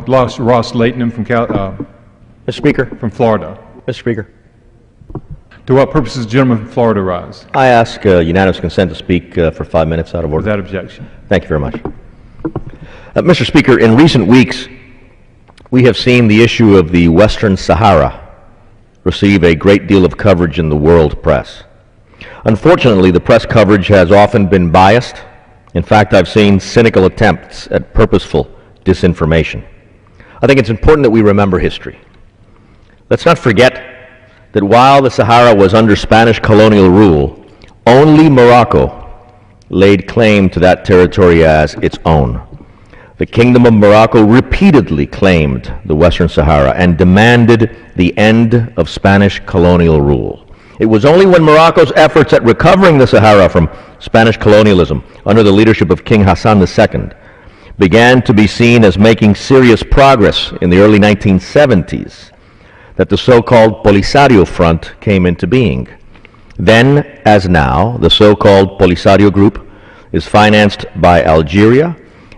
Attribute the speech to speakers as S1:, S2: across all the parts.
S1: Ross Layton
S2: Mr. Speaker.
S1: from Florida.
S2: Mr. Speaker.
S1: To what purpose does the gentleman from Florida rise?
S2: I ask unanimous consent to speak for 5 minutes out of order.
S1: Without objection.
S2: Thank you very much. Mr. Speaker, in recent weeks, we have seen the issue of the Western Sahara receive a great deal of coverage in the world press. Unfortunately, the press coverage has often been biased. In fact, I've seen cynical attempts at purposeful disinformation. I think it's important that we remember history. Let's not forget that while the Sahara was under Spanish colonial rule, only Morocco laid claim to that territory as its own. The Kingdom of Morocco repeatedly claimed the Western Sahara and demanded the end of Spanish colonial rule. It was only when Morocco's efforts at recovering the Sahara from Spanish colonialism under the leadership of King Hassan II began to be seen as making serious progress in the early 1970s that the so-called Polisario Front came into being. Then, as now, the so-called Polisario Group is financed by Algeria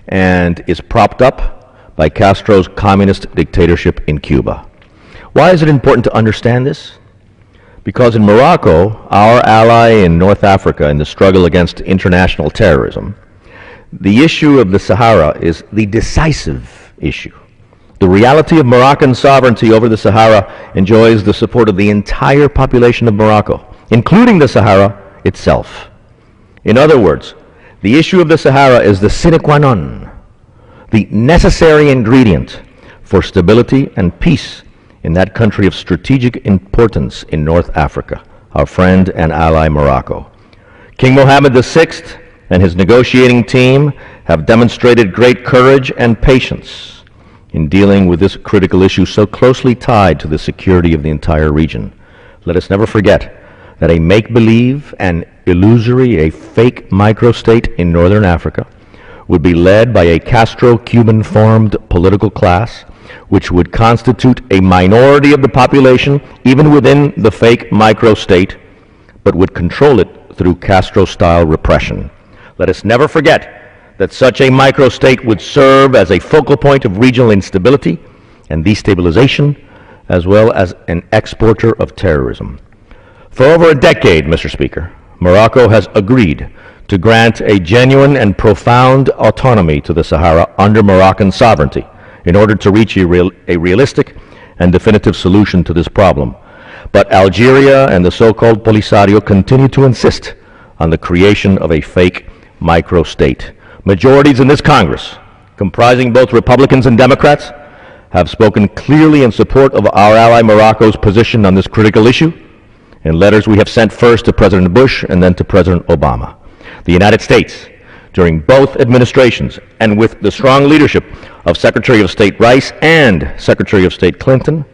S2: and is propped up by Castro's communist dictatorship in Cuba. Why is it important to understand this? Because in Morocco, our ally in North Africa in the struggle against international terrorism, the issue of the Sahara is the decisive issue. The reality of Moroccan sovereignty over the Sahara enjoys the support of the entire population of Morocco, including the Sahara itself. In other words, the issue of the Sahara is the sine qua non, the necessary ingredient for stability and peace in that country of strategic importance in North Africa, our friend and ally Morocco. King Mohammed VI and his negotiating team have demonstrated great courage and patience in dealing with this critical issue so closely tied to the security of the entire region. Let us never forget that a make-believe and illusory, a fake microstate in northern Africa would be led by a Castro-Cuban-formed political class which would constitute a minority of the population even within the fake microstate, but would control it through Castro-style repression. Let us never forget that such a microstate would serve as a focal point of regional instability and destabilization, as well as an exporter of terrorism. For over a decade, Mr. Speaker, Morocco has agreed to grant a genuine and profound autonomy to the Sahara under Moroccan sovereignty in order to reach a realistic and definitive solution to this problem. But Algeria and the so-called Polisario continue to insist on the creation of a fake microstate. Majorities in this Congress, comprising both Republicans and Democrats, have spoken clearly in support of our ally Morocco's position on this critical issue in letters we have sent first to President Bush and then to President Obama. The United States, during both administrations and with the strong leadership of Secretary of State Rice and Secretary of State Clinton,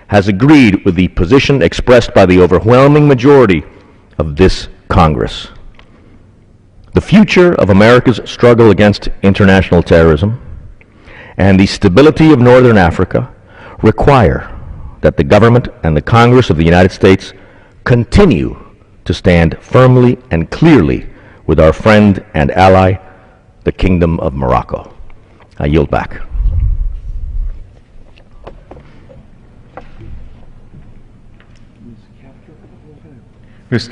S2: has agreed with the position expressed by the overwhelming majority of this Congress. The future of America's struggle against international terrorism and the stability of Northern Africa require that the government and the Congress of the United States continue to stand firmly and clearly with our friend and ally, the Kingdom of Morocco. I yield back.
S1: Ms.